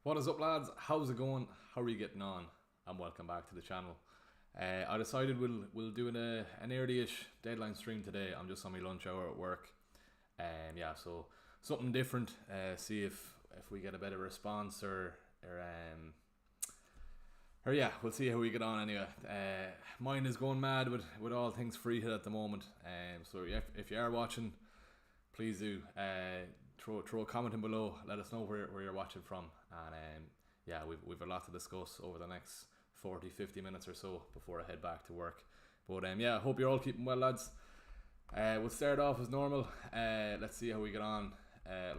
What is up, lads? How's it going? How are you getting on? And welcome back to the channel. I decided we'll do an early-ish deadline stream today. I'm just on my lunch hour at work. So something different. See if we get a better response or yeah, we'll see how we get on anyway. Mine is going mad with all things free hit at the moment. So if you are watching, please do throw a comment in below. Let us know where you're watching from, and we've a lot to discuss over the next 40-50 minutes or so before I head back to work. But I hope you're all keeping well, lads. We'll start off as normal. Let's see how we get on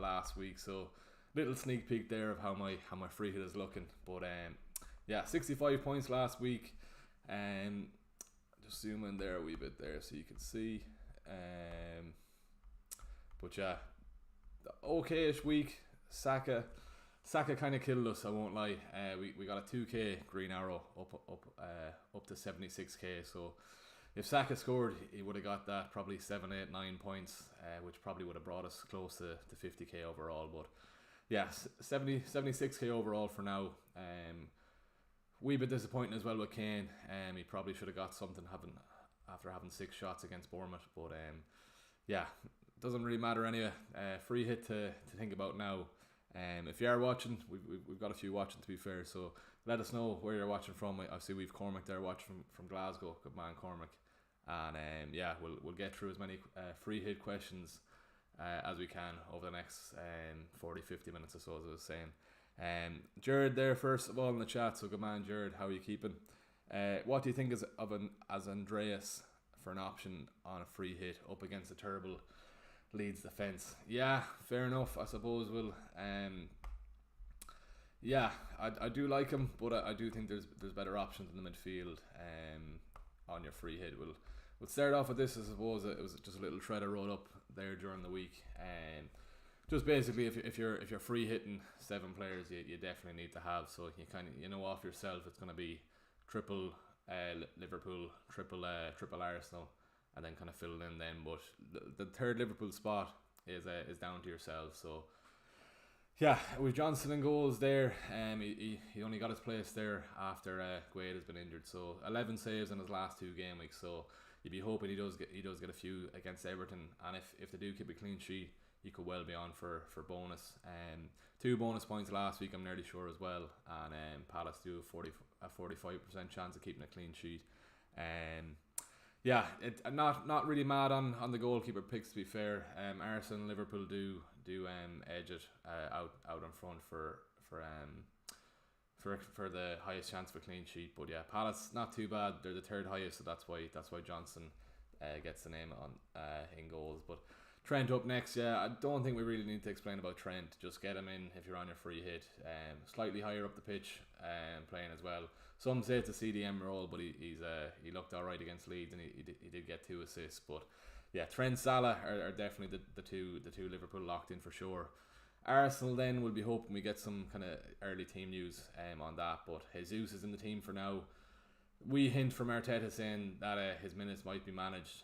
last week. So little sneak peek there of how my free hit is looking. But 65 points last week. Just zoom in there a wee bit there so you can see. But yeah, okay-ish week. Saka kind of killed us, I won't lie. We got a 2k green arrow up to 76k. So if Saka scored, he would have got that probably 7, 8, 9 points, which probably would have brought us close to 50k overall. But yeah, 76k overall for now. Wee bit disappointing as well with Kane. He probably should have got something after having 6 shots against Bournemouth. But doesn't really matter anyway. Free hit to think about now. If you are watching, we've got a few watching, to be fair, so let us know where you're watching from. I see we've Cormac there watching from Glasgow. Good man, Cormac. And we'll get through as many free hit questions as we can over the next 40-50 minutes or so, as I was saying. Jared there first of all in the chat, so good man Jared, how are you keeping? What do you think as Andreas for an option on a free hit up against a terrible Leeds defence? Yeah, fair enough, I suppose. I do like him, but I do think there's better options in the midfield on your free hit. We'll start off with this. I suppose it was just a little thread I wrote up there during the week. Just basically, if you're free hitting 7 players, you definitely need to have. So you know off yourself it's going to be triple Liverpool, triple Arsenal, and then kind of fill it in then. But the third Liverpool spot is down to yourself. So yeah, with Johnson in goals there, he only got his place there after Guaid has been injured. So 11 saves in his last 2 game weeks. So you'd be hoping he does get a few against Everton, and if they do keep a clean sheet, you could well be on for bonus. 2 bonus points last week, I'm nearly sure as well. And Palace do a 45% chance of keeping a clean sheet. Not really mad on the goalkeeper picks, to be fair. Arsenal and Liverpool do edge it out in front for the highest chance of a clean sheet. But yeah, Palace not too bad. They're the 3rd highest, so that's why Johnson gets the name on in goals. But Trent up next. Yeah, I don't think we really need to explain about Trent. Just get him in if you're on your free hit. Slightly higher up the pitch, playing as well. Some say it's a CDM role, but he looked alright against Leeds, and he did get 2 assists. But yeah, Trent, Salah are definitely the two Liverpool locked in for sure. Arsenal then, we'll be hoping we get some kind of early team news on that. But Jesus is in the team for now. We hint from Arteta saying that his minutes might be managed.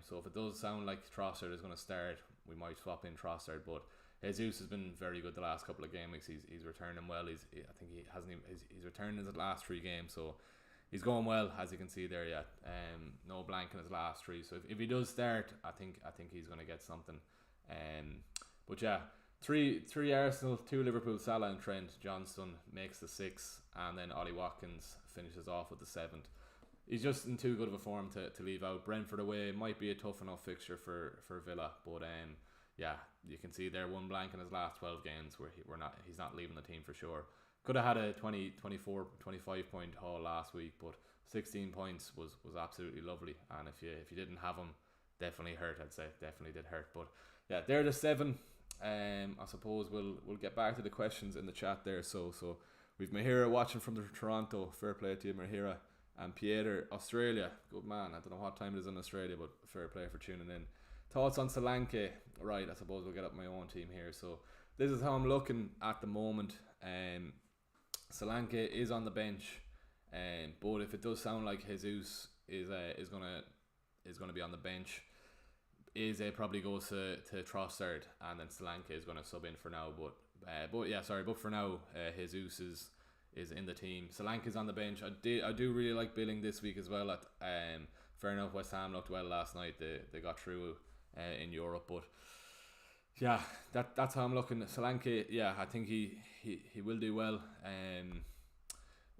So if it does sound like Trossard is going to start, we might swap in Trossard. But Jesus has been very good the last couple of game weeks. He's returning well. He's returned in his last 3 games, so he's going well, as you can see there. Yeah, no blank in his last 3. So if he does start, I think he's going to get something. But yeah, 3 Arsenal, 2 Liverpool. Salah and Trent. Johnson makes the 6, and then Ollie Watkins finishes off with the 7th. He's just in too good of a form to leave out. Brentford away might be a tough enough fixture for Villa, but you can see there 1 blank in his last 12 games where he's not leaving the team for sure. Could have had a 20, 24, 25 point haul last week, but 16 points was absolutely lovely. And if you didn't have him, definitely hurt. I'd say definitely did hurt. But yeah, they're the 7. I suppose we'll get back to the questions in the chat there. So we've Mahira watching from the Toronto. Fair play to you, Mahira. And Pieter, Australia. Good man. I don't know what time it is in Australia, but fair play for tuning in. Thoughts on Solanke? Right, I suppose we'll get up my own team here. So this is how I'm looking at the moment. Solanke is on the bench, but if it does sound like Jesus is gonna be on the bench, Eze probably goes to Trossard, and then Solanke is going to sub in for now. But But for now, Jesus is in the team. Solanke's on the bench. I do really like Billing this week as well. Fair enough, West Ham looked well last night. They got through in Europe, but yeah, that's how I'm looking. Solanke, yeah, I think he will do well.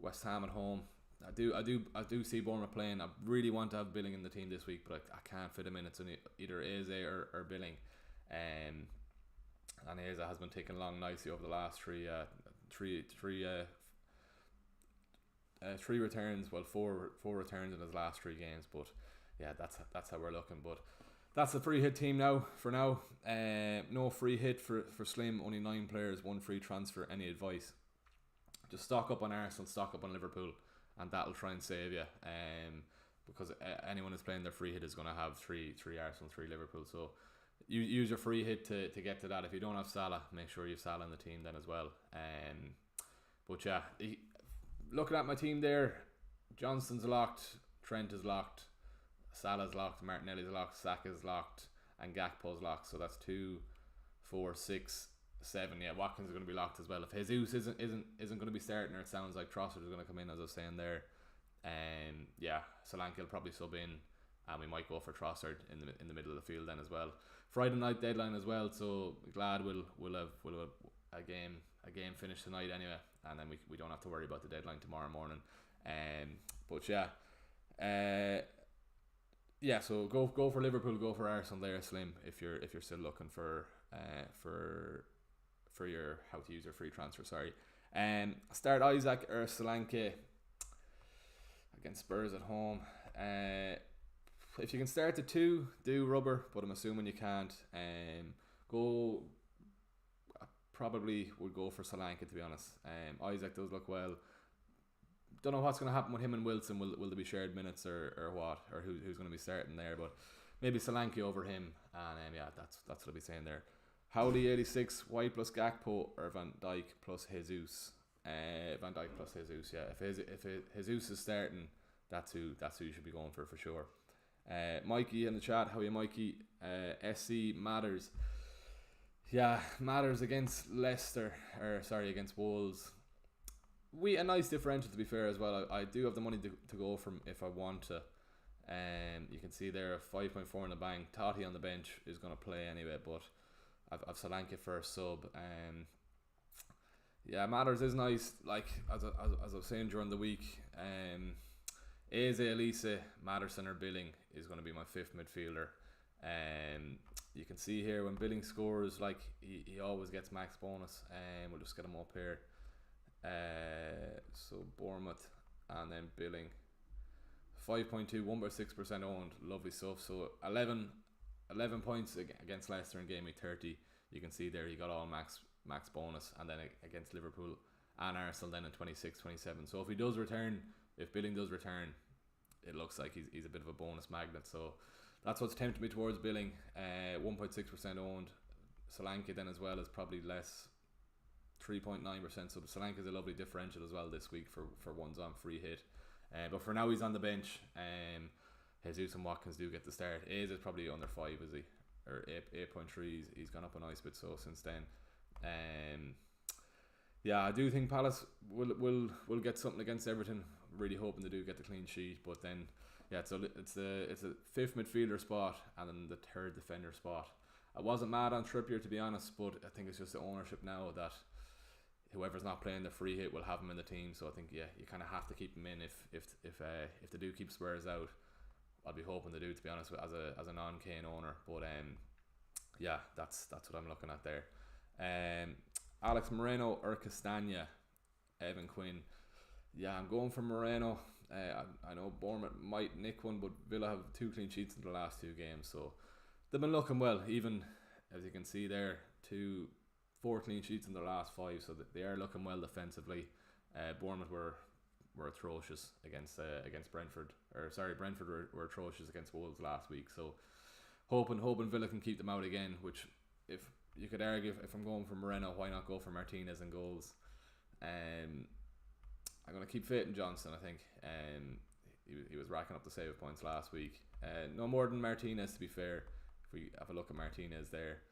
West Ham at home. I do see Bournemouth playing. I really want to have Billing in the team this week, but I can't fit him in. It's only either Eze or Billing. And Eze has been taking along nicely over the last three returns. Well, four returns in his last 3 games. But yeah, that's how we're looking. But that's the free hit team now. For now, no free hit for Slim. Only 9 players, 1 free transfer. Any advice? Just stock up on Arsenal, stock up on Liverpool, and that'll try and save you. Because anyone who's playing their free hit is going to have three Arsenal, 3 Liverpool. So you use your free hit to get to that. If you don't have Salah, make sure you have Salah in the team then as well. But yeah, looking at my team there, Johnston's locked, Trent is locked, Salah's locked, Martinelli's locked, Saka's locked, and Gakpo's locked. So that's 2, 4, 6, 7. Yeah, Watkins is going to be locked as well. If Jesus isn't going to be starting, or it sounds like Trossard is going to come in, as I was saying there, yeah, Solanke will probably sub in, and we might go for Trossard in the middle of the field then as well. Friday night deadline as well, so glad we'll have a game finished tonight anyway, and then we don't have to worry about the deadline tomorrow morning. But yeah, so go for Liverpool, go for Arsenal there, Slim, if you're still looking for your how to use your free transfer. Sorry. Start Isaac or Solanke against Spurs at home. If you can start the 2, do rubber, but I'm assuming you can't. Probably would go for Solanke, to be honest. Isaac does look well. Don't know what's going to happen with him and Wilson. Will there be shared minutes or what, or who's going to be starting there? But maybe Solanke over him, and yeah, that's what I'll be saying there. Howley 86, White plus Gakpo, or Van Dijk plus Jesus. Van Dijk plus Jesus. Yeah, if Jesus is starting, that's who you should be going for sure. Mikey in the chat, how are you, Mikey? SC Matters. Yeah, Matters against against Wolves. A nice differential, to be fair, as well. I do have the money to go from if I want to. You can see there 5.4 in the bank. Totti on the bench is going to play anyway, but I've Solanke for a sub. Yeah, Matters is nice. Like as I was saying during the week, Eze, Elise, Maddison or Billing is going to be my 5th midfielder. You can see here when Billing scores, like he always gets max bonus. We'll just get him up here. So Bournemouth and then Billing, 5.2, 1.6% owned. Lovely stuff. So 11 points against Leicester in game week 30. You can see there he got all max bonus, and then against Liverpool and Arsenal then in 26, 27. So if Billing does return, it looks like he's a bit of a bonus magnet. So that's what's tempted me towards Billing. 1.6% owned. Solanke then as well is probably less, 3.9%. So the Solanke is a lovely differential as well this week for ones on free hit. But for now he's on the bench. Jesus and Watkins do get the start. Eze is probably under 5, is he? Or 8.3. He's gone up a nice bit so since then. Yeah, I do think Palace will get something against Everton. Really hoping they do get the clean sheet, but then yeah, it's a 5th midfielder spot and then the 3rd defender spot. I wasn't mad on Trippier, to be honest, but I think it's just the ownership now that whoever's not playing the free hit will have him in the team. So I think you kind of have to keep him in if they do keep Spurs out. I'll be hoping they do, to be honest, as a non-Kane owner. But yeah, that's what I'm looking at there. Alex Moreno or Castagna, Evan Quinn. Yeah, I'm going for Moreno. I know Bournemouth might nick one, but Villa have 2 clean sheets in the last 2 games, so they've been looking well. Even as you can see there, 4 clean sheets in their last 5, so they are looking well defensively. Bournemouth were atrocious against Brentford, Brentford were atrocious against Wolves last week. So hoping Villa can keep them out again. Which, if you could argue, if I'm going for Moreno, why not go for Martinez in goals? I'm going to keep fitting Johnson, I think. He was racking up the save points last week. No more than Martinez, to be fair. If we have a look at Martinez there,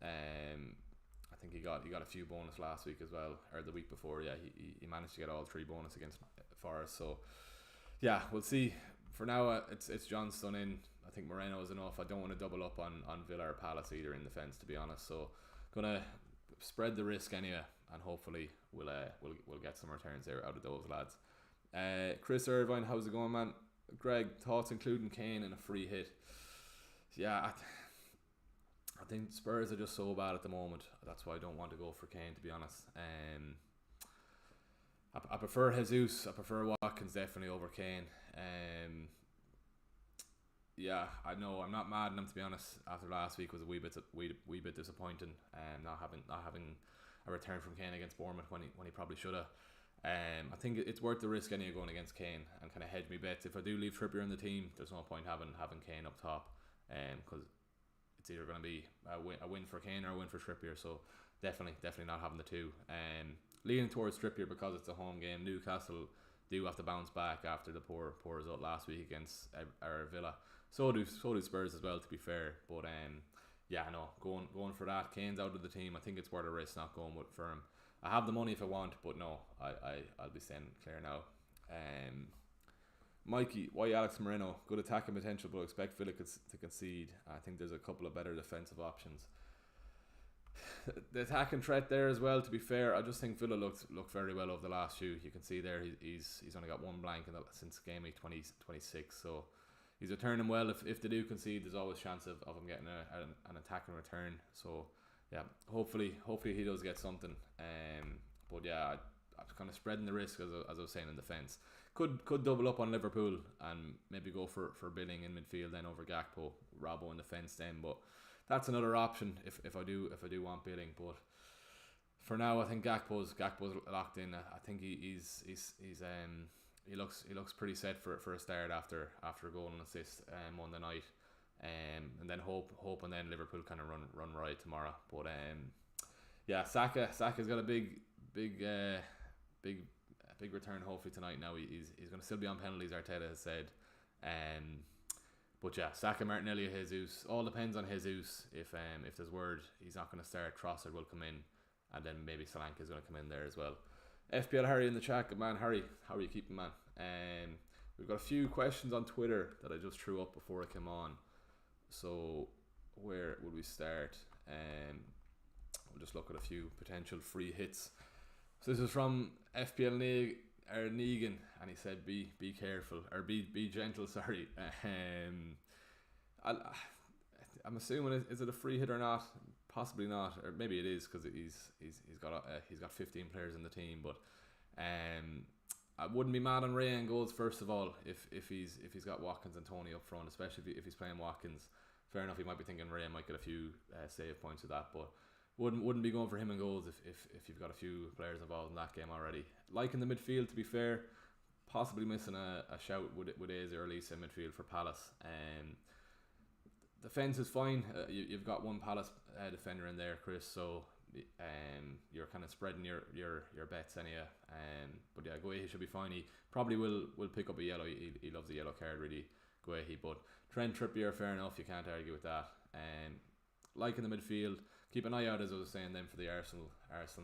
I I think he got a few bonus last week as well, or the week before. Yeah, he managed to get all 3 bonus against Forest. So yeah, we'll see. For now, it's Johnston in. I think Moreno is enough. I don't want to double up on Villa or Palace either in defence, to be honest. So gonna spread the risk anyway, and hopefully we'll get some returns there out of those lads. Chris Irvine, how's it going, man? Greg, thoughts including Kane in a free hit? Yeah, I think Spurs are just so bad at the moment. That's why I don't want to go for Kane, to be honest. I prefer Jesus. I prefer Watkins definitely over Kane. Yeah, I know I'm not mad at him, to be honest. After last week was a wee bit disappointing, not having a return from Kane against Bournemouth when he probably should have. I think it's worth the risk anyway going against Kane and kind of hedge me bets. If I do leave Trippier in the team, there's no point having Kane up top, because it's either going to be a win for Kane or a win for Trippier. So definitely not having the two. Leaning towards Trippier because it's a home game. Newcastle do have to bounce back after the poor result last week against our Villa. So do Spurs as well, to be fair. But yeah, no, going for that. Kane's out of the team. I think it's worth a risk not going for him. I have the money if I want, but no, I'll be staying clear now. Mikey, why Alex Moreno? Good attacking potential, but expect Villa to concede. I think there's a couple of better defensive options. The attacking threat there as well, to be fair. I just think Villa looked very well over the last few. You can see there he's only got 1 blank since game week 26, so he's returning well. If they do concede, there's always chance of him getting an attacking return. So yeah, hopefully he does get something. But yeah, I'm kind of spreading the risk as I was saying in defence. Could double up on Liverpool and maybe go for Billing in midfield then over Gakpo, Robbo in defence then. But that's another option if I do want Billing. But for now, I think Gakpo's locked in. I think he looks pretty set for a start after a goal and assist Monday night. And then hope and then Liverpool kind of run right tomorrow. But yeah, Saka's got a big return hopefully tonight. Now he's going to still be on penalties, Arteta has said. But yeah, Saka, Martinelli, Jesus, all depends on Jesus. If there's word he's not going to start, Trossard will come in, and then maybe Solanke is going to come in there as well. FPL Harry in the chat. Good man, Harry, how are you keeping, man? We've got a few questions on Twitter that I just threw up before I came on. So where would we start? We'll just look at a few potential free hits. So this is from FPL Negan, and he said be careful, or be gentle, sorry. I'm assuming, is it a free hit or not? Possibly not, or maybe it is, because he's got 15 players in the team. But I wouldn't be mad on Ray and goals first of all if he's got Watkins and Tony up front, especially if he's playing Watkins. Fair enough, he might be thinking Ray might get a few save points with that, but wouldn't be going for him in goals if you've got a few players involved in that game already. Like in the midfield, to be fair, possibly missing a shout with Eze or Elise in midfield for Palace. Defence is fine. You've got one Palace defender in there, Chris, so you're kind of spreading your bets anyway. But yeah, Guehi should be fine. He probably will pick up a yellow. He loves a yellow card, really, Guehi. But Trent, Trippier, fair enough, you can't argue with that. Like in the midfield, keep an eye out, as I was saying then, for the Arsenal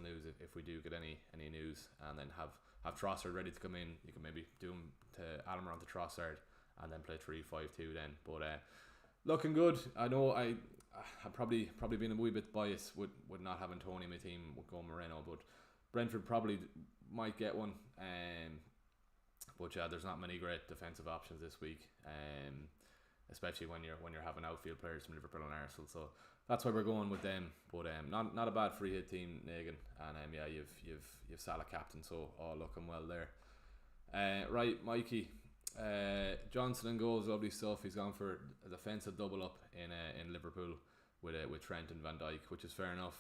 news if we do get any news, and then have Trossard ready to come in. You can maybe do him to Almiron to Trossard and then play 3-5-2 then. But looking good. I know I've probably been a wee bit biased with not having Tony in my team with going Moreno, but Brentford probably might get one. But yeah, there's not many great defensive options this week, especially when you're having outfield players from Liverpool and Arsenal. So that's why we're going with them. But not a bad free hit team, Negan, and yeah, you've Salah captain, so all looking well there. Right, Mikey. Johnson and goals, lovely stuff. He's gone for a defensive double up in Liverpool with Trent and Van Dijk, which is fair enough.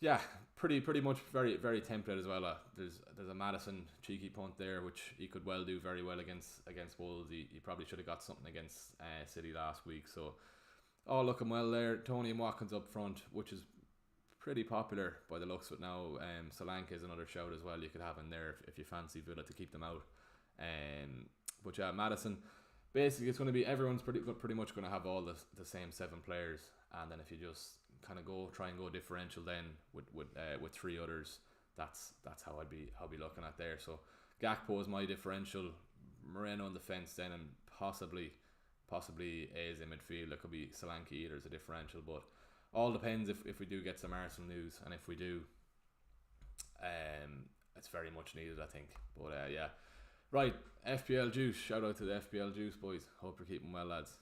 Yeah, pretty much very very template as well. There's a Maddison cheeky punt there, which he could well do very well against Wolves. He probably should have got something against City last week. So all looking well there. Tony and Watkins up front, which is pretty popular by the looks of it now. Solanke is another shout as well you could have in there if you fancy Villa to keep them out. But yeah, Maddison, basically it's going to be everyone's pretty much going to have all the same 7 players, and then if you just kind of try and go differential then with 3 others. That's how I'll be looking at there. So Gakpo is my differential, Moreno on the fence then, and possibly A's in midfield. There could be Solanke either as a differential, but all depends if we do get some Arsenal news, and if we do, it's very much needed, I think. But yeah, right, FPL Juice. Shout out to the FPL Juice boys. Hope you're keeping well, lads.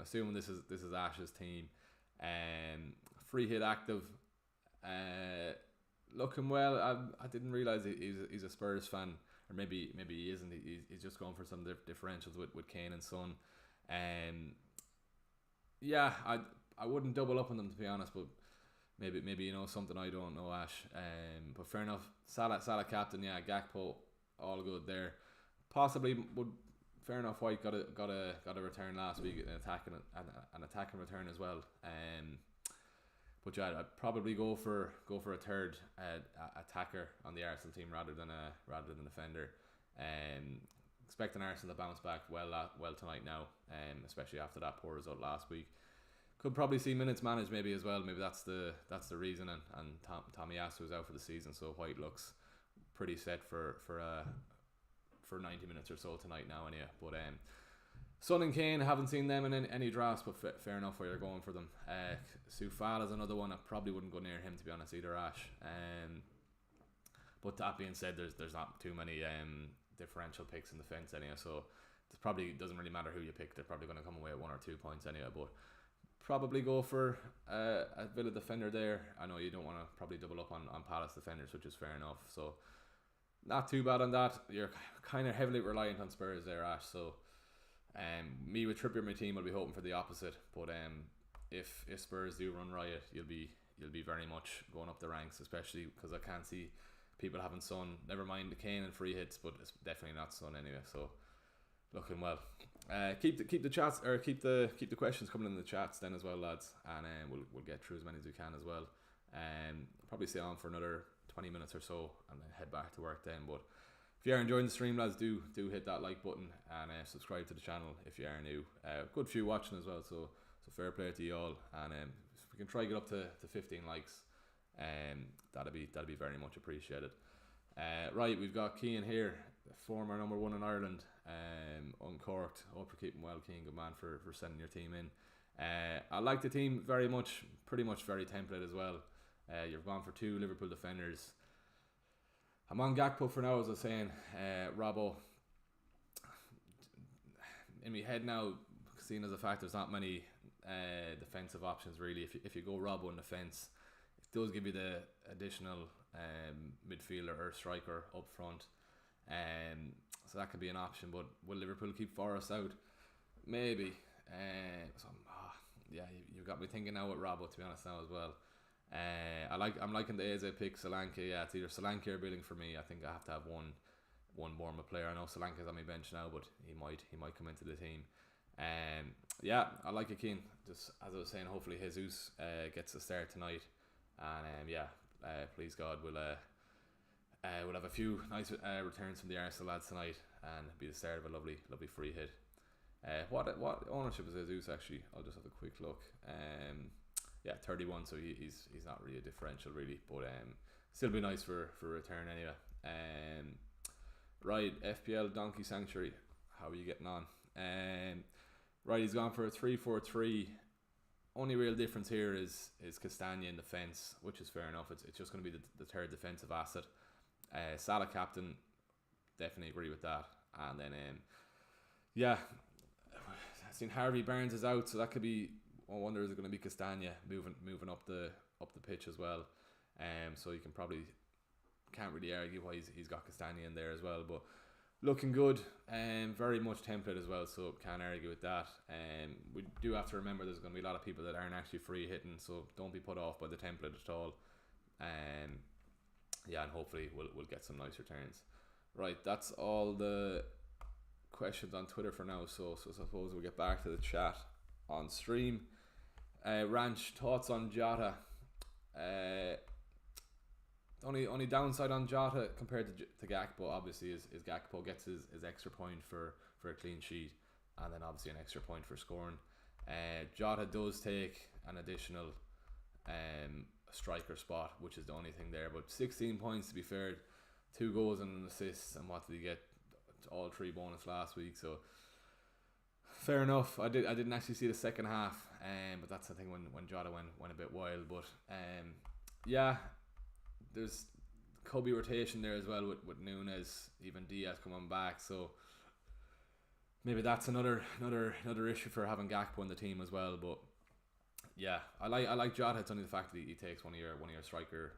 Assuming this is Ash's team. Free hit active. Looking well. I didn't realise he's a Spurs fan, or maybe he isn't. He's just going for some differentials with Kane and Son. Yeah, I wouldn't double up on them, to be honest, but maybe you know something I don't know, Ash. But fair enough. Salah captain, yeah. Gakpo, all good there. Possibly would. Fair enough. White got a return last week, an attacking return as well. But yeah, I'd probably go for a third attacker on the Arsenal team rather than defender. Expecting Arsenal to bounce back well tonight now, especially after that poor result last week. Could probably see minutes managed maybe as well. Maybe that's the reason. And Tomiyasu is out for the season, so White looks pretty set for 90 minutes or so tonight now anyway. But Son and Kane, haven't seen them in any drafts, but fair enough where you're going for them. Soufal is another one. I probably wouldn't go near him, to be honest, either, Ash. But that being said, there's not too many differential picks in the fence anyway, so it probably doesn't really matter who you pick. They're probably going to come away with 1 or 2 points anyway, but probably go for a Villa defender there. I know you don't want to probably double up on Palace defenders, which is fair enough, so not too bad on that. You're kind of heavily reliant on Spurs there, Ash, so me with Trippier, my team, will be hoping for the opposite, but if Spurs do run riot, you'll be very much going up the ranks, especially because I can't see people having Son, never mind the Kane and free hits, but it's definitely not Son anyway, so looking well. Keep the chats, or keep the questions coming in the chats then as well, lads, and we'll get through as many as we can as well. Probably stay on for another 20 minutes or so and then head back to work then. But if you are enjoying the stream, lads, do hit that like button and subscribe to the channel if you are new. Good few watching as well, so fair play to you all, and if we can try get up to 15 likes, that'd be very much appreciated. Right, we've got Keane here, former number 1 in Ireland, uncorked. Hope you're keeping well, Keane. Good man for sending your team in. I like the team very much, pretty much very template as well. You've gone for 2 Liverpool defenders. I'm on Gakpo for now, as I was saying. Robbo, in my head now, seeing as the fact there's not many defensive options really. If you go Robbo in defence, it does give you the additional midfielder or striker up front. So that could be an option, but will Liverpool keep Forrest out? Maybe. Yeah, you've got me thinking now with Robbo, to be honest, now as well. I'm liking the Eze pick. Solanke, yeah, it's either Solanke or Billing for me. I think I have to have one Bournemouth player. I know Solanke's on my bench now, but he might come into the team. Yeah, I like it, Keane. Just as I was saying, hopefully Jesus gets a start tonight, and please God, we'll have a few nice returns from the Arsenal lads tonight, and be the start of a lovely free hit. What ownership is Jesus actually? I'll just have a quick look. 31, so he's not really a differential really, but still be nice for a return anyway. Right, FPL Donkey Sanctuary, how are you getting on? Right, he's gone for a 3-4-3. Only real difference here is Castagna in defence, which is fair enough. It's just going to be the third defensive asset. Salah captain, definitely agree with that. And then I've seen Harvey Barnes is out, so that could be. I wonder, is it going to be Castagna moving up the pitch as well? So you can't really argue why he's got Castagna in there as well. But looking good, very much template as well, so can't argue with that. We do have to remember there's going to be a lot of people that aren't actually free hitting, so don't be put off by the template at all. And hopefully we'll get some nice returns. Right, that's all the questions on Twitter for now. So I suppose we'll get back to the chat on stream. Ranch, thoughts on Jota? Only downside on Jota compared to Gakpo obviously is Gakpo gets his extra point for a clean sheet, and then obviously an extra point for scoring. Jota does take an additional a striker spot, which is the only thing there. But 16 points to be fair, 2 goals and an assist, and what did he get? All 3 bonus last week, so fair enough. I didn't actually see the second half, but that's the thing when Jota went a bit wild. But yeah, there's could be rotation there as well with Nunes, even Diaz coming back, so maybe that's another issue for having Gakpo in the team as well. But yeah, I like Jota. It's only the fact that he takes one of your striker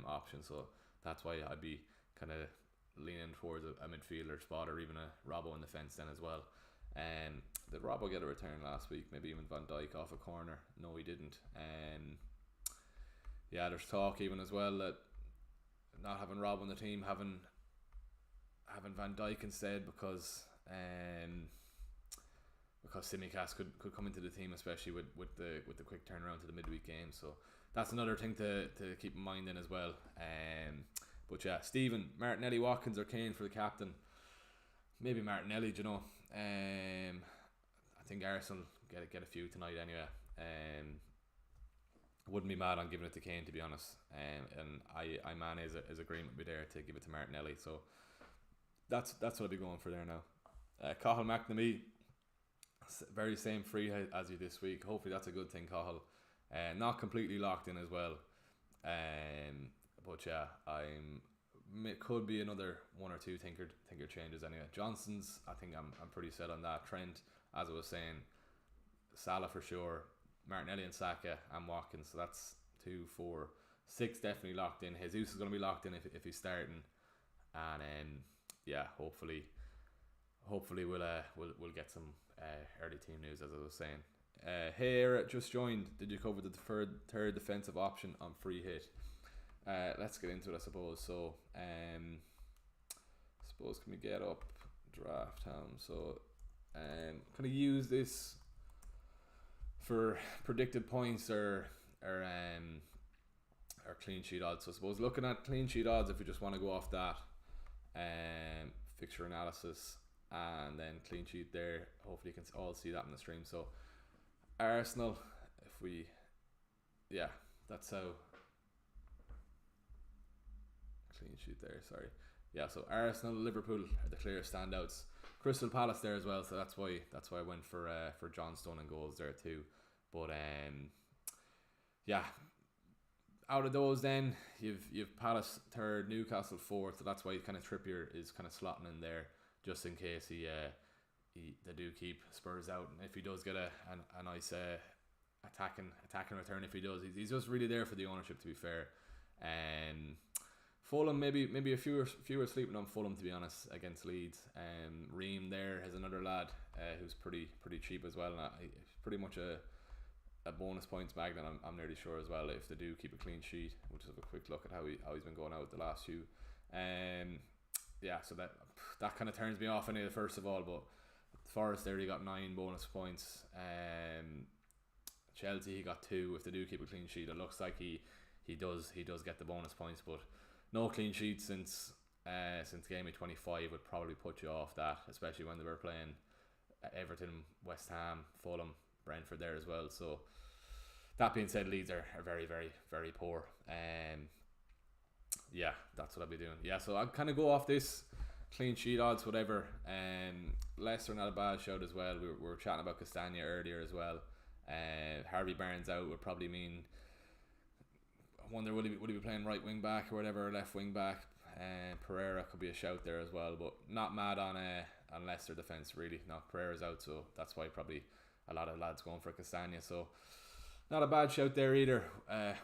options, so that's why I'd be kind of leaning towards a midfielder spot, or even a Robbo in the fence then as well. Did Robbo get a return last week? Maybe even Van Dijk off a corner? No, he didn't. Yeah, there's talk even as well that not having Robbo in the team, having Van Dijk instead, because Tsimikas could come into the team, especially with the quick turnaround to the midweek game. So that's another thing to keep in mind then as well. But yeah, Stephen, Martinelli, Watkins or Kane for the captain? Maybe Martinelli, do you know. I think Arsenal get a few tonight anyway. Wouldn't be mad on giving it to Kane, to be honest. And I is agreement with me there to give it to Martinelli. So that's what I'll be going for there now. Cahill McNamee, very same free hit as you this week. Hopefully that's a good thing, Cahill. Not completely locked in as well. But yeah, could be another 1 or 2 thinker changes anyway. Johnson's, I think I'm pretty set on that. Trent, as I was saying, Salah for sure, Martinelli and Saka and Watkins. So that's 2, 4, 6 definitely locked in. Jesus is going to be locked in if he's starting, and yeah, hopefully we'll get some early team news, as I was saying. Hey Eric, just joined. Did you cover the third defensive option on free hit? Let's get into it, I suppose. So, can we get up Draft Town? So, can I use this for predicted points or clean sheet odds? So, I suppose looking at clean sheet odds, if we just want to go off that, fixture analysis, and then clean sheet there. Hopefully, you can all see that in the stream. So, Arsenal, that's how. Clean sheet there, sorry. Yeah, so Arsenal, Liverpool are the clear standouts. Crystal Palace there as well, so that's why I went for John Stone and goals there too. But yeah, out of those then you've Palace third, Newcastle fourth, so that's why kind of Trippier is kind of slotting in there just in case they do keep Spurs out, and if he does get a nice attacking return, if he does, he's just really there for the ownership, to be fair. Fulham, maybe a fewer sleeping on Fulham, to be honest, against Leeds. Ream there has another lad who's pretty cheap as well, and it's pretty much a bonus points bag that I'm nearly sure as well, if they do keep a clean sheet. We'll just have a quick look at how he's been going out the last few. Yeah, so that kind of turns me off anyway, first of all. But Forest there, he got 9 bonus points. Chelsea, he got 2. If they do keep a clean sheet, it looks like he does get the bonus points, but no clean sheet since game week 25 would probably put you off that, especially when they were playing Everton, West Ham, Fulham, Brentford there as well. So that being said, Leeds are very, very, very poor. Yeah, that's what I'll be doing. Yeah, so I'll kind of go off this clean sheet odds, whatever. Leicester, not a bad shout as well. We were chatting about Castagna earlier as well. Harvey Barnes out would probably mean, I wonder would he be playing right wing back or whatever, left wing back. Pereira could be a shout there as well, but not mad on Leicester defence really. No, Pereira's out, so that's why probably a lot of lads going for Castagna. So not a bad shout there either.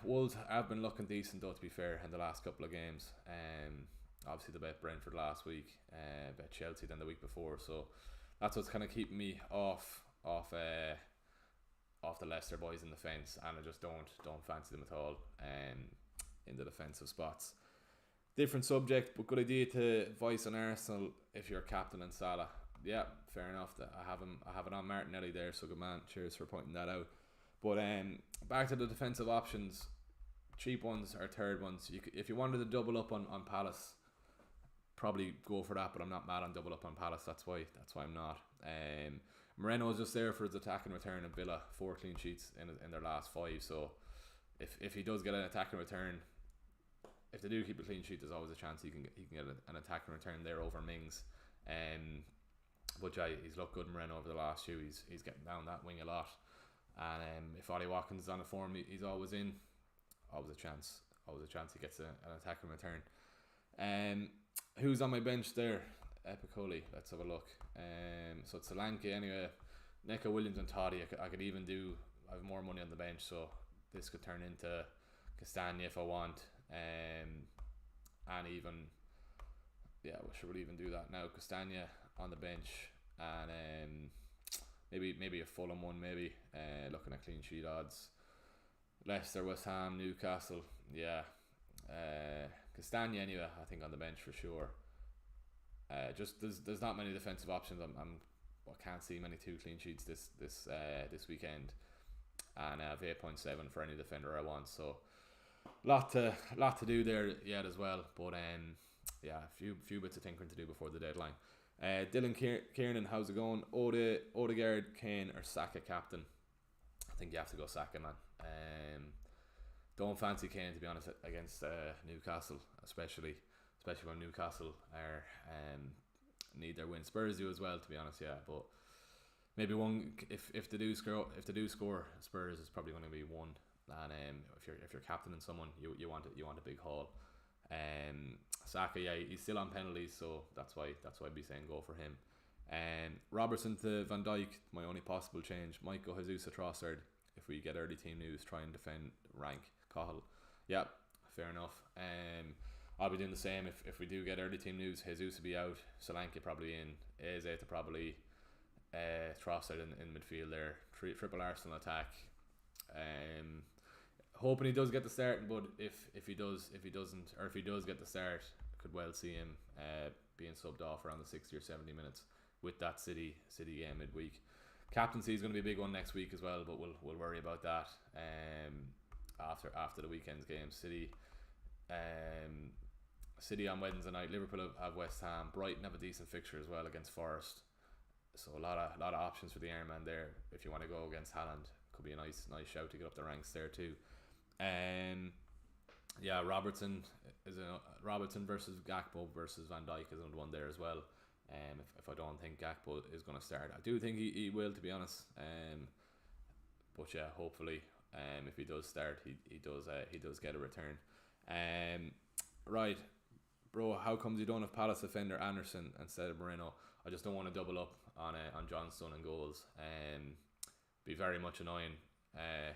Wolves have been looking decent though, to be fair, in the last couple of games. Obviously they bet Brentford last week, bet Chelsea then the week before, so that's what's kind of keeping me off the Leicester boys in the fence, and I just don't fancy them at all in the defensive spots. Different subject, but good idea to voice on Arsenal if you're captain and Salah. Yeah, fair enough. I have it on Martinelli there, so good man. Cheers for pointing that out. But back to the defensive options, cheap ones or third ones. If you wanted to double up on Palace, probably go for that. But I'm not mad on double up on Palace. That's why I'm not. Moreno was just there for his attacking return, and Villa 4 clean sheets in their last 5. So if he does get an attacking return, if they do keep a clean sheet, there's always a chance he can get an attacking return there over Mings. But yeah, he's looked good in Moreno over the last few. He's getting down that wing a lot, and if Ollie Watkins is on the form he's always in, always a chance he gets an attacking return. Who's on my bench there? Epicoli. Let's have a look. So it's Solanke anyway. Neco, Williams and Toddy. I could even do. I have more money on the bench, so this could turn into Castagna if I want. And even we'll even do that now. Castagna on the bench, and maybe a Fulham one. Maybe looking at clean sheet odds. Leicester, West Ham, Newcastle. Yeah. Castagna anyway. I think on the bench for sure. Just there's not many defensive options. I can't see many 2 clean sheets this weekend, and I have 8.7 for any defender I want. So lot to do there yet as well. But a few bits of tinkering to do before the deadline. Dylan Kiernan, how's it going? Odegaard, Kane, or Saka captain? I think you have to go Saka, man. Don't fancy Kane, to be honest, against Newcastle, especially when Newcastle are need their win. Spurs do as well, to be honest, yeah. But maybe one if they do score, Spurs is probably going to be one. And if you're captaining someone, you want a big haul. Saka, yeah, he's still on penalties, so that's why I'd be saying go for him. Robertson to Van Dijk, my only possible change. Might go Jesus or Trossard if we get early team news. Try and defend rank Cahill. Yeah, fair enough. I'll be doing the same if we do get early team news. Jesus will be out, Solanke probably in, Eze to probably Trossard in midfield there. Triple Arsenal attack. Hoping he does get the start, but if he doesn't, or if he does get the start, could well see him being subbed off around the 60 or 70 minutes with that City game midweek. Captaincy is going to be a big one next week as well, but we'll worry about that after the weekend's game. City on Wednesday night. Liverpool have West Ham. Brighton have a decent fixture as well against Forest. So a lot of options for the Ironman there. If you want to go against Haaland, could be a nice shout to get up the ranks there too. Robertson versus Gakpo versus Van Dijk is another one there as well. If I don't think Gakpo is going to start, I do think he will, to be honest. But yeah, hopefully, if he does start, he does get a return. Right, bro. How comes you don't have Palace defender Anderson instead of Moreno? I just don't want to double up on Johnstone and goals. Be very much annoying.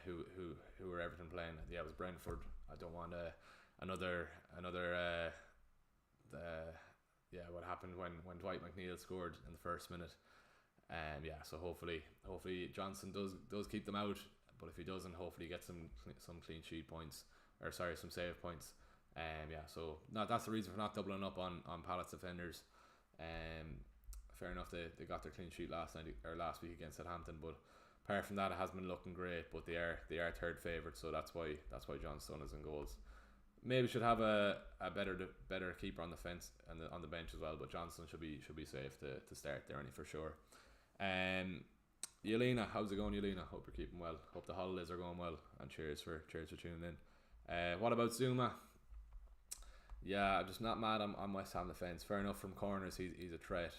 Who were Everton playing? Yeah, it was Brentford. I don't want another what happened when Dwight McNeil scored in the first minute. So hopefully Johnson does keep them out, but if he doesn't, hopefully he gets some clean sheet points, or sorry, some save points. So that's the reason for not doubling up on Palace defenders. Fair enough, they got their clean sheet last week against Southampton, but apart from that, it hasn't been looking great. But they are third favourite, so that's why Johnstone is in goals. Maybe should have a better keeper on the fence and on the bench as well. But Johnstone should be safe to start there, only for sure. Yelena, how's it going, Yelena? Hope you're keeping well. Hope the holidays are going well, and cheers for tuning in. What about Zuma? Yeah, I'm just not mad on West Ham defence. Fair enough, from corners he's a threat.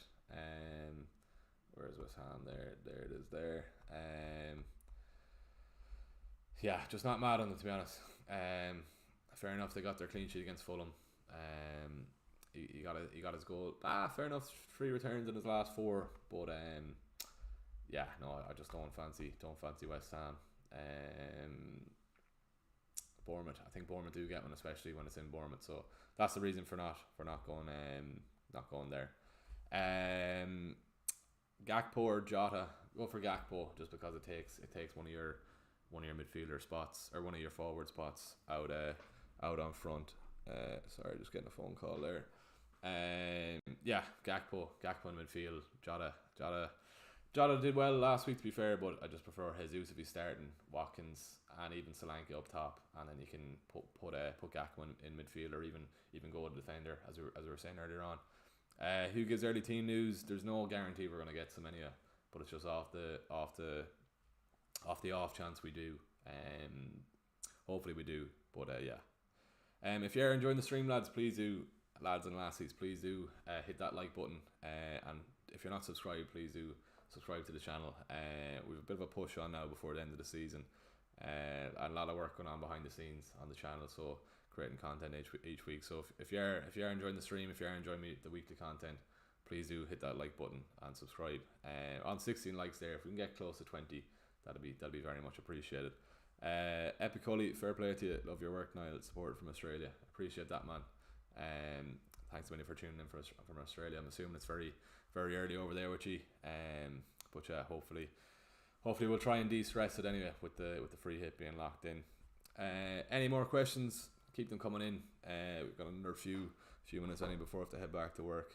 Where's West Ham? There it is there. Just not mad on them, to be honest. Fair enough, they got their clean sheet against Fulham. He got his goal. Fair enough, 3 returns in his last 4. But I just don't fancy West Ham. Bournemouth. I think Bournemouth do get one, especially when it's in Bournemouth. So that's the reason for not going there. Gakpo or Jota? Go for Gakpo, just because it takes one of your midfielder spots, or one of your forward spots out on front. Sorry, just getting a phone call there. Gakpo in midfield. Jota did well last week, to be fair, but I just prefer Jesus if he's starting, Watkins and even Solanke up top, and then you can put Gakpo in midfield, or even go with the defender, as we were saying earlier on. Who gives early team news? There's no guarantee we're going to get so many, but it's just off the off chance we do. Hopefully we do. But if you're enjoying the stream, lads and lassies, please do hit that like button. And if you're not subscribed, please do subscribe to the channel. We've a bit of a push on now before the end of the season. And a lot of work going on behind the scenes on the channel, so creating content each week. So if you're enjoying the stream, if you're enjoying the weekly content, please do hit that like button and subscribe. On 16 likes there, if we can get close to 20, that'll be very much appreciated. Epic Cully, fair play to you. Love your work, Niall. Support from Australia. Appreciate that, man. Thanks many for tuning in from Australia. I'm assuming it's very, very early over there with you. But yeah, hopefully we'll try and de-stress it anyway with the free hit being locked in. Any more questions? Keep them coming in. We've got another few minutes only before I have to head back to work.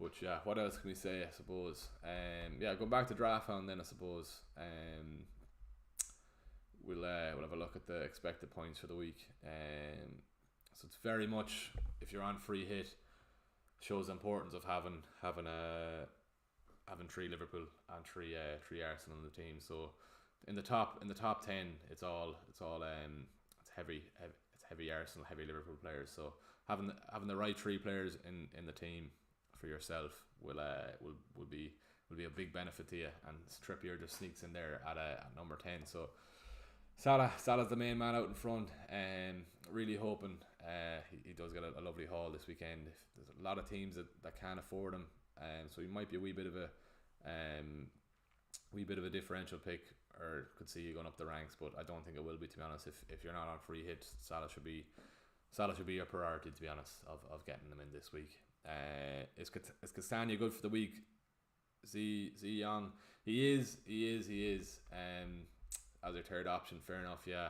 But yeah, what else can we say? I suppose. Going back to draft hound then. I suppose. We'll have a look at the expected points for the week. So it's very much, if you're on free hit, shows the importance of having 3 Liverpool and 3 Arsenal on the team. So in the top 10, it's heavy Arsenal, heavy Liverpool players. So having the right 3 players in the team for yourself will be a big benefit to you. And Trippier just sneaks in there at number 10. So Salah's the main man out in front. Really hoping he does get a lovely haul this weekend. There's a lot of teams that can't afford him, so he might be a wee bit of a differential pick, or could see you going up the ranks. But I don't think it will be, to be honest. If you're not on free hit, Salah should be your priority, to be honest, of getting them in this week. Is Castagna good for the week? Z Young, he is. As their third option, fair enough. Yeah.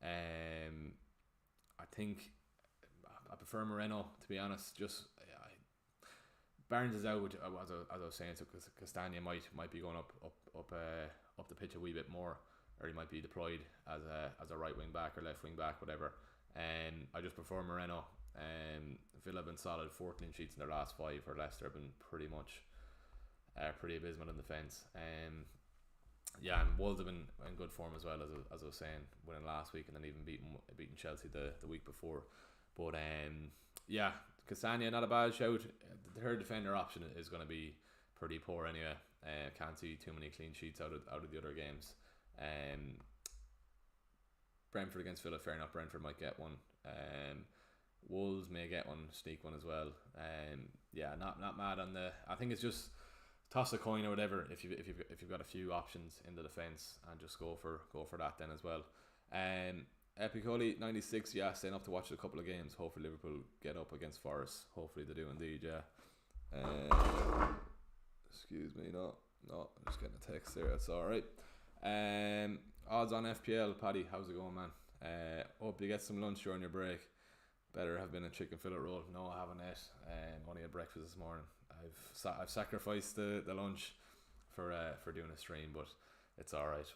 I think I prefer Moreno, to be honest. Barnes is out, as I was saying, so Castagna might be going up the pitch a wee bit more, or he might be deployed as a right wing back or left wing back, whatever. I just prefer Moreno. Villa have been solid, 14 sheets in their last 5, or Leicester have been pretty abysmal in defence. And Wolves have been in good form as well, as I was saying, winning last week and then even beating Chelsea the week before. But Castagna, not a bad shout. The third defender option is going to be pretty poor anyway. Can't see too many clean sheets out of the other games. Brentford against Villa, fair enough. Brentford might get one. Wolves may get one, sneak one as well. Not mad on the. I think it's just toss a coin or whatever if you've got a few options in the defence, and just go for that then as well. Epic Holy 96, staying up to watch a couple of games. Hopefully Liverpool get up against Forest. Hopefully they do indeed. Excuse me, no, I'm just getting a text there. That's all right. Odds on FPL, Paddy, how's it going, man? Hope you get some lunch during your break. Better have been a chicken fillet roll. No, I haven't yet. Only had breakfast this morning. I've sacrificed the lunch for doing a stream, but it's all right.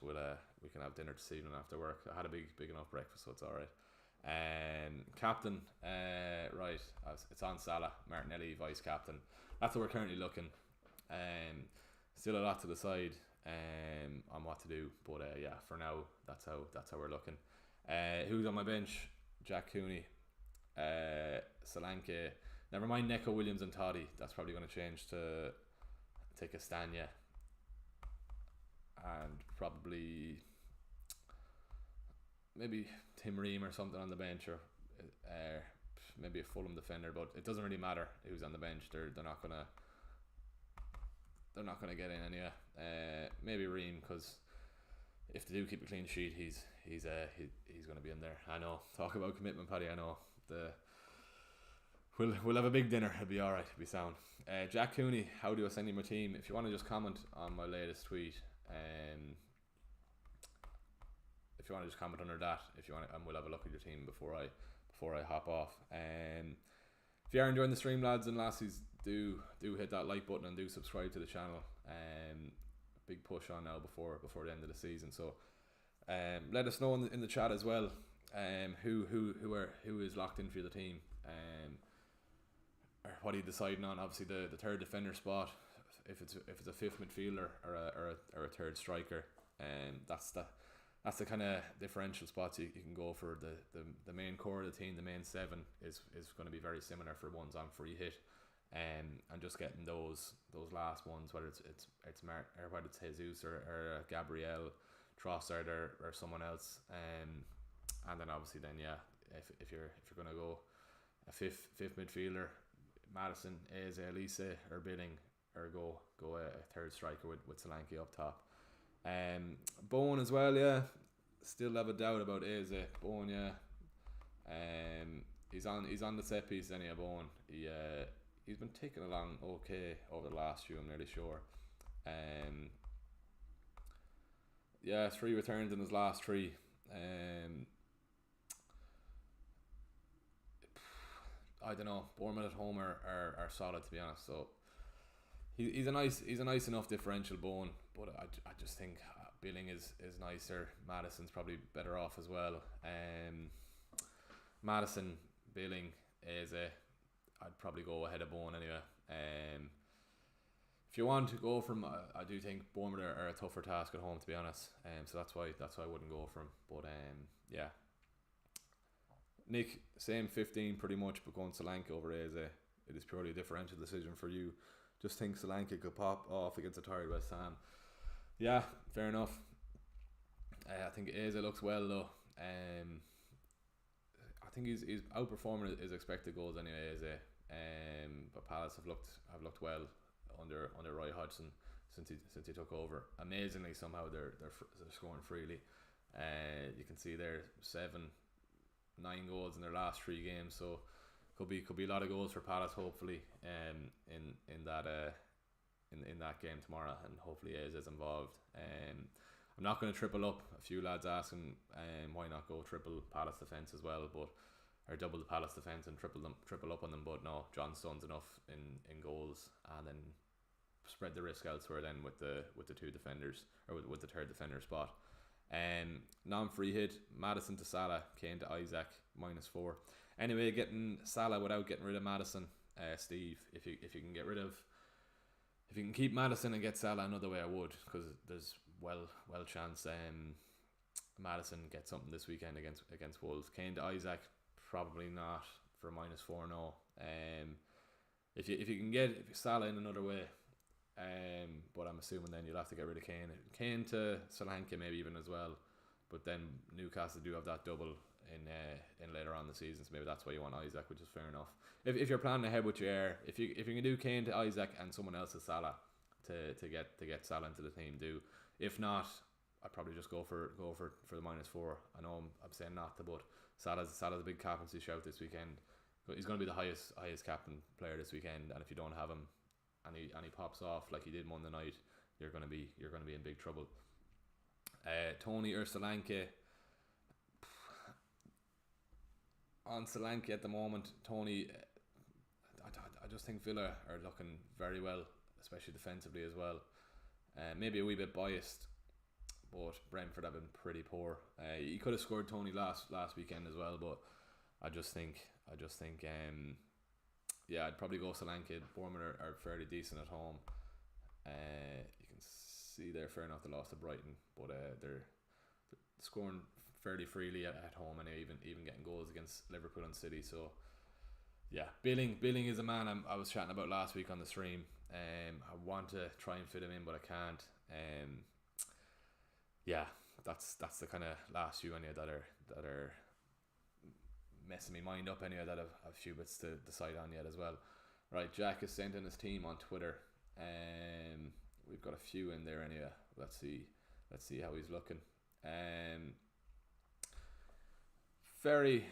We can have dinner this evening after work. I had a big enough breakfast, so it's all right. Captain, right? It's on Salah, Martinelli vice captain. That's what we're currently looking. Still a lot to decide on what to do, but for now that's how we're looking. Who's on my bench? Jack Cooney, Solanke. Never mind Neco Williams and Toddy. That's probably going to change to take Castagna, and probably maybe Tim Ream or something on the bench, or maybe a Fulham defender. But it doesn't really matter who's on the bench. They're not gonna get in anyway. Maybe Ream, because if they do keep a clean sheet, he's gonna be in there. I know. Talk about commitment, Paddy. I know. We'll have a big dinner. It'll be all right. It'll be sound. Jack Cooney, how do I send you my team? If you want to just comment on my latest tweet, if you want to just comment under that, if you want, and we'll have a look at your team before I hop off. If you are enjoying the stream, lads and lassies, do hit that like button and do subscribe to the channel. Big push on now before the end of the season. So let us know in the chat as well. Who is locked in for the team. Or what are you deciding on? Obviously the third defender spot. If it's a fifth midfielder or a third striker, that's that's the kind of differential spots you can go for. The main core of the team, the main 7 is going to be very similar for ones on free hit, and just getting those last ones, whether it's Mark, or whether it's Jesus or Gabriel, Trossard or someone else, and then obviously then if you're gonna go a fifth midfielder, Madison, Eze, Elise or Billing, or go a third striker with Solanke up top. Bowen as well, yeah. Still have a doubt about Eze. Bowen, yeah. He's on the set piece anyway. Bowen. He's been taking along okay over the last few, I'm nearly sure. Yeah, 3 returns in his last 3. I don't know. Bournemouth at home are solid, to be honest. So he's a nice enough differential, Bowen, but I just think Billing is nicer. Madison's probably better off as well. Madison, Billing, Eze, I'd probably go ahead of Bowen anyway. If you want to go from, I do think Bournemouth are a tougher task at home, to be honest. So that's why I wouldn't go for him. But yeah. Nick, same 15 pretty much, but going Solanke over Eze. It is purely a differential decision for you. Just think Solanke could pop off against a tired West Ham. Yeah, fair enough. I think Eze looks well though. I think he's outperforming his expected goals anyway, Eze. But Palace have looked well under Roy Hodgson since he took over. Amazingly, somehow they're scoring freely. You can see there 9 goals in their last 3 games, so could be a lot of goals for Palace hopefully in that game tomorrow, and hopefully is involved. I'm not going to triple up. A few lads asking why not go triple Palace defence as well, or double the Palace defence and triple up on them, but no, John Stone's enough in goals, and then spread the risk elsewhere then with the 2 defenders, or with the 3rd defender spot. Non-free hit, Madison to Salah, Kane to Isaac, -4. Anyway, getting Salah without getting rid of Madison, Steve, if you can keep Madison and get Salah another way, I would, because there's well chance Madison gets something this weekend against Wolves. Kane to Isaac, probably not for -4, no. If you can get Salah in another way, but I'm assuming then you'll have to get rid of Kane. Kane to Solanke maybe even as well, but then Newcastle do have that double in later on in the season, so maybe that's why you want Isaac, which is fair enough. If you're planning ahead with your if you can do Kane to Isaac and someone else to Salah to get Salah into the team, do. If not, I'd probably just go for the -4. I know I'm saying not to, but Salah's a big captaincy shout this weekend. He's going to be the highest captain player this weekend, and if you don't have him and he pops off like he did Monday night, you're going to be in big trouble. Tony or Solanke. On Solanke at the moment, Tony, I just think Villa are looking very well, especially defensively as well. Maybe a wee bit biased, but Brentford have been pretty poor. He could have scored Tony last weekend as well, but I just think yeah, I'd probably go Solanke. Bournemouth are fairly decent at home. You can see there, fair enough, they lost to Brighton, but they're scoring fairly freely at home, and even getting goals against Liverpool and City. So yeah, Billing is a man I was chatting about last week on the stream. I want to try and fit him in, but I can't. Yeah, that's the kind of last few anyway that are messing me mind up anyway, that I've a few bits to decide on yet as well. Right, Jack has sent in his team on Twitter. We've got a few in there anyway. Let's see how he's looking. Very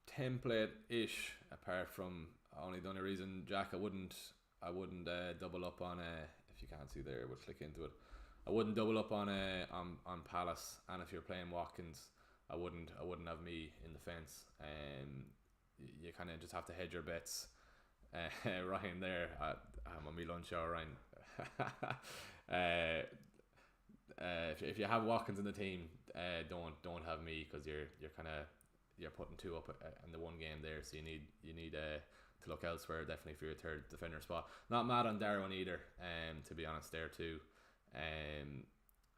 template-ish, apart from the only reason, Jack, I wouldn't double up on if you can't see there, we'll click into it. I wouldn't double up on Palace, and if you're playing Watkins, I wouldn't have me in the fence. You kind of just have to hedge your bets. Ryan there, I'm on my lunch hour, Ryan. If you have Watkins in the team, don't have me, because you're putting 2 up in the one game there, so you need to look elsewhere, definitely for your 3rd defender spot. Not mad on Darwin either, to be honest there too.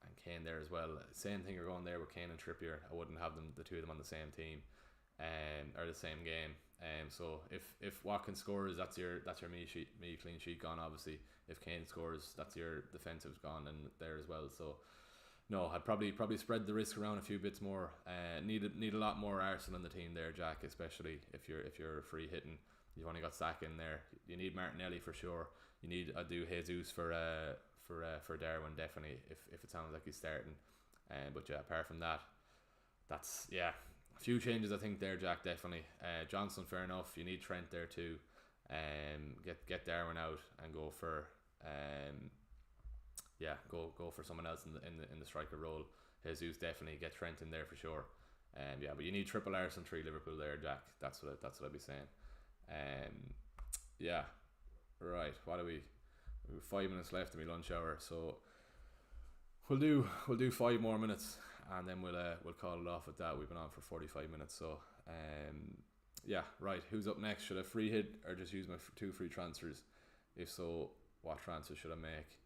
and Kane there as well. Same thing you're going there with Kane and Trippier. I wouldn't have them, the two of them, on the same team, or the same game. So if Watkins scores, that's your me clean sheet gone. Obviously, if Kane scores, that's your defensive's gone and there as well. So no, I'd probably spread the risk around a few bits more. Need a lot more Arsenal in the team there, Jack. Especially if you're free hitting. You've only got Saka in there. You need Martinelli for sure. You need Jesus for Darwin, definitely, if it sounds like he's starting. But yeah, apart from that, that's a few changes I think there, Jack, definitely. Johnson, fair enough. You need Trent there too. Get Darwin out and go for go for someone else in the striker role. Jesus, definitely get Trent in there for sure. But you need triple Arsenal, 3 Liverpool there, Jack. That's what I'd be saying. Right. What are we? We've 5 minutes left in my lunch hour, so we'll do 5 more minutes, and then we'll call it off with that. We've been on for 45 minutes, so right. Who's up next? Should I free hit or just use my 2 free transfers? If so, what transfer should I make?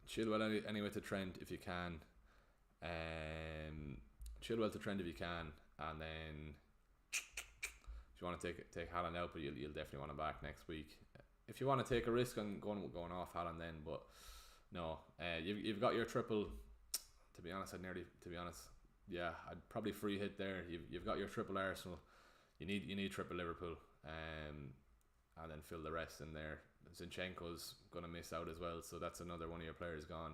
Chilwell anyway to Trent if you can. Chilwell to Trent if you can, and then if you want to take Haaland out, but you'll definitely want him back next week. If you want to take a risk on going off Haaland then, but no, you've got your triple. To be honest, I'd probably free hit there. You've got your triple Arsenal. You need triple Liverpool, and then fill the rest in there. Zinchenko's gonna miss out as well, so that's another one of your players gone.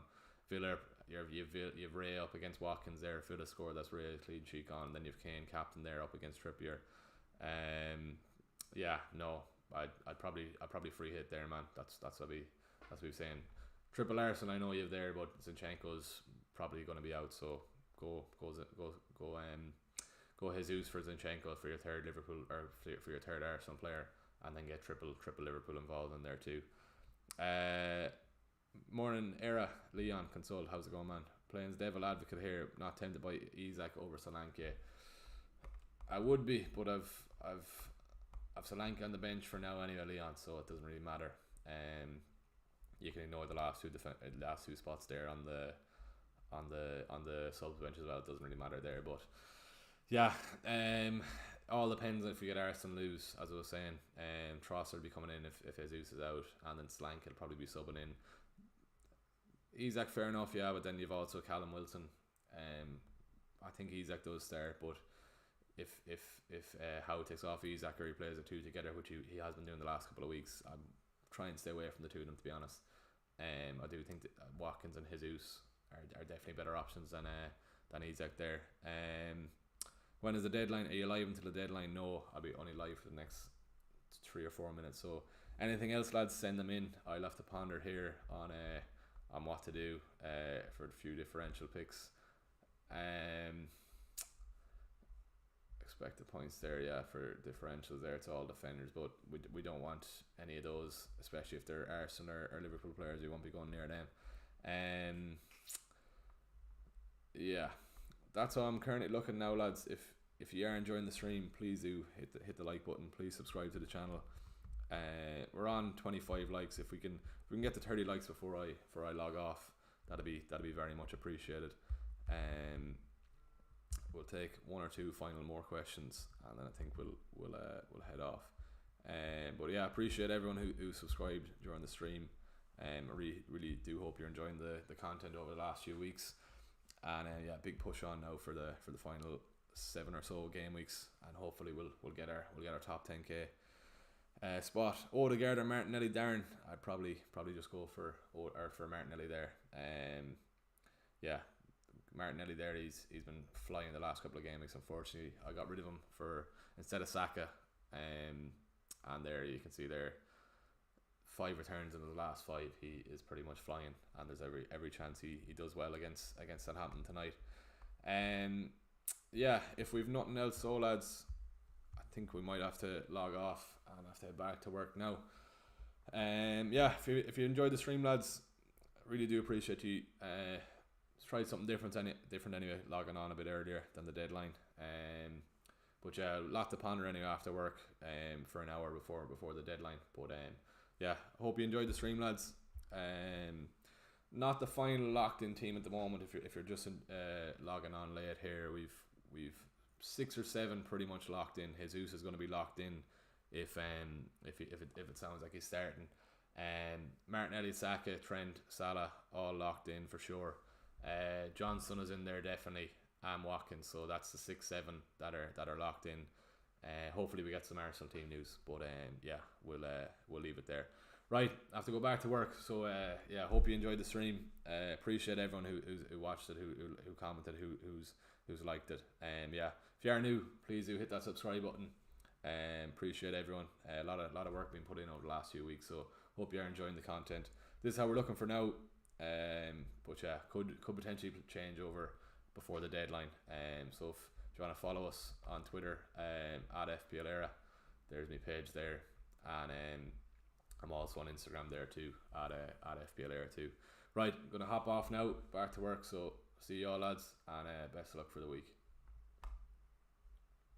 Villa, you've Ray up against Watkins there. Villa score, that's Ray clean sheet gone. Then you've Kane captain there up against Trippier. I'd probably free hit there, man. That's what we're saying. Triple Arsenal, I know you've there, but Zinchenko's probably going to be out, so go Jesus for Zinchenko for your third Liverpool, or for your third Arsenal player, and then get triple Liverpool involved in there too. Morning Era Leon Console, how's it going, man? Playing devil advocate here, not tempted by Isak over Solanke. I would be, but I've Solanke on the bench for now anyway, Leon, so it doesn't really matter. You can ignore the last two spots there on the subs bench as well. It doesn't really matter there, but all depends if we get Arsenal lose, as I was saying. Trossard will be coming in if Jesus is out, and then Solanke will probably be subbing in. Isak, fair enough, but then you've also Callum Wilson. I think Isak does start, but if Howe takes off Isak or he plays the two together, which he has been doing the last couple of weeks, I'm trying to stay away from the two of them, to be honest. I do think that Watkins and Jesus are definitely better options than Isak there. When is the deadline? Are you live until the deadline? No, I'll be only live for the next 3 or 4 minutes. So anything else, lads, send them in. I'll have to ponder here on what to do for a few differential picks. Expected points there, for differentials there, it's all defenders, but we don't want any of those, especially if they're Arsenal or Liverpool players. We won't be going near them. That's how I'm currently looking now, lads. If you are enjoying the stream, please do hit the like button. Please subscribe to the channel. We're on 25 likes. If we can get to 30 likes before I log off, that'd be very much appreciated. We'll take 1 or 2 final more questions, and then I think we'll head off. But appreciate everyone who subscribed during the stream. I really do hope you're enjoying the content over the last few weeks. And big push on now for the final 7 or so game weeks, and hopefully we'll get our top 10k spot. Odegaard or Martinelli, Darren? I'd probably just go for Martinelli there. Martinelli there, he's been flying the last couple of game weeks. Unfortunately, I got rid of him instead of Saka. And there you can see there, 5 returns in the last 5. He is pretty much flying, and there's every chance he does well against Southampton tonight. If we've nothing else, so lads, I think we might have to log off and have to head back to work now. If you enjoyed the stream, lads, I really do appreciate you. Tried something different anyway, logging on a bit earlier than the deadline. But a lot to ponder anyway after work for an hour before the deadline. But hope you enjoyed the stream, lads. not the final locked in team at the moment. If you're just logging on late here, we've 6 or 7 pretty much locked in. Jesus is going to be locked in if it sounds like he's starting. Martinelli, Saka, Trent, Salah, all locked in for sure. Johnson is in there definitely, and Watkins. So that's the 6-7 that are locked in. Hopefully we get some Arsenal team news, but yeah, we'll leave it there. Right, I have to go back to work. So yeah, hope you enjoyed the stream. Appreciate everyone who watched it, who commented, who's liked it. Yeah, if you are new, please do hit that subscribe button. Appreciate everyone. A lot of work being put in over the last few weeks. So hope you are enjoying the content. This is how we're looking for now. But yeah, could potentially change over before the deadline. So if you want to follow us on Twitter at FPL Era, there's my page there, and I'm also on Instagram there too at FPL Era too. Right, I'm gonna hop off now, back to work. So see you all lads, and best of luck for the week.